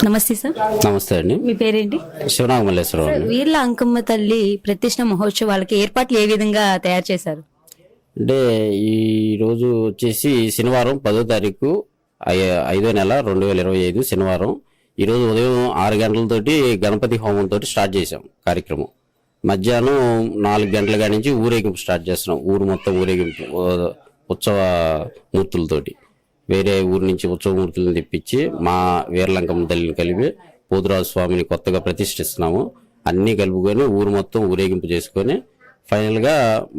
నమస్తే సార్. నమస్తే అండి. మీ పేరేంటి? శివనాగమల్లేశ్వరరావు అండి. వీర్ల అంకమ్మ తల్లి ప్రతిష్ఠ మహోత్సవాలకి ఏర్పాట్లు ఏ విధంగా తయారు చేశారు? అంటే ఈ రోజు వచ్చేసి శనివారం 10వ తారీఖు 5వ నెల 2025 శనివారం. ఈరోజు ఉదయం 6 గంటలతోటి గణపతి హోమంతో స్టార్ట్ చేసాం కార్యక్రమం. మధ్యాహ్నం 4 గంటల కాడి నుంచి ఊరేగింపు స్టార్ట్ చేస్తున్నాం. ఊరు మొత్తం ఊరేగింపు ఉత్సవ మూర్తులతోటి. వేరే ఊరు నుంచి ఉత్సవ మూర్తులను తెప్పించి మా వీరలంకమ్మ తల్లిని కలిపి పోతురాజు స్వామిని కొత్తగా ప్రతిష్ఠిస్తున్నాము. అన్నీ కలుపుకొని ఊరు మొత్తం ఊరేగింపు చేసుకొని ఫైనల్గా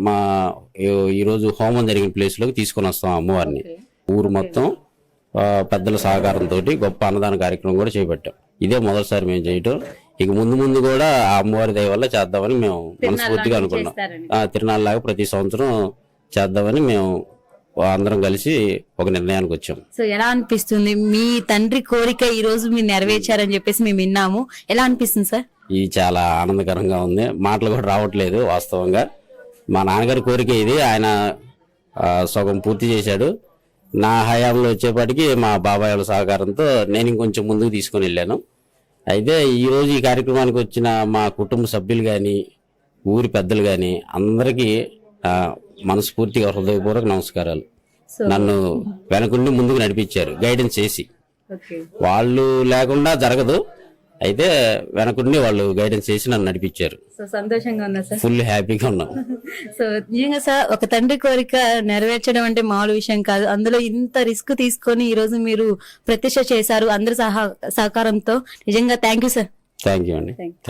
మా ఈరోజు హోమం జరిగిన ప్లేస్లోకి తీసుకొని వస్తాం అమ్మవారిని. ఊరు మొత్తం పెద్దల సహకారంతో గొప్ప అన్నదాన కార్యక్రమం కూడా చేపట్టాం. ఇదే మొదటిసారి మేము చేయటం. ఇక ముందు ముందు కూడా ఆ అమ్మవారి దయ వల్ల చేద్దామని మేము మనస్ఫూర్తిగా అనుకున్నాం. తిరునాళ్ళలాగా ప్రతి సంవత్సరం చేద్దామని మేము అందరం కలిసి ఒక నిర్ణయానికి వచ్చాం. సో ఎలా అనిపిస్తుంది? మీ తండ్రి కోరిక ఈ రోజు మీరు నెరవేర్చారని చెప్పేసి మేము విన్నాము. ఎలా అనిపిస్తుంది సార్? ఇది చాలా ఆనందకరంగా ఉంది. మాటలు కూడా రావట్లేదు. వాస్తవంగా మా నాన్నగారి కోరిక ఇది. ఆయన సగం పూర్తి చేశాడు. నా హయాంలో వచ్చేపాటికి మా బాబాయ్ వాళ్ళ సహకారంతో నేను ఇంకొంచెం ముందుకు తీసుకొని వెళ్ళాను. అయితే ఈరోజు ఈ కార్యక్రమానికి వచ్చిన మా కుటుంబ సభ్యులు కానీ ఊరి పెద్దలు కానీ అందరికీ మనస్ఫూర్తిగా హృదయపూర్వక నమస్కారాలు. నన్ను వెనకుండి ముందుకు నడిపించారు గైడెన్స్ చేసి. వాళ్ళు లేకుండా జరగదు. అయితే వెనకుండి వాళ్ళు గైడెన్స్ చేసి నన్ను నడిపించారు. సో సంతోషంగా ఉన్నా సార్. ఫుల్ హ్యాపీగా ఉన్నాం. సో నిజంగా సార్, ఒక తండ్రి కోరిక నెరవేర్చడం అంటే మామూలు విషయం కాదు. అందులో ఇంత రిస్క్ తీసుకొని ఈ రోజు మీరు ప్రతిష్ఠ చేశారు అందరి సహకారంతో. నిజంగా thank you sir. Thank you అండి. Thank you.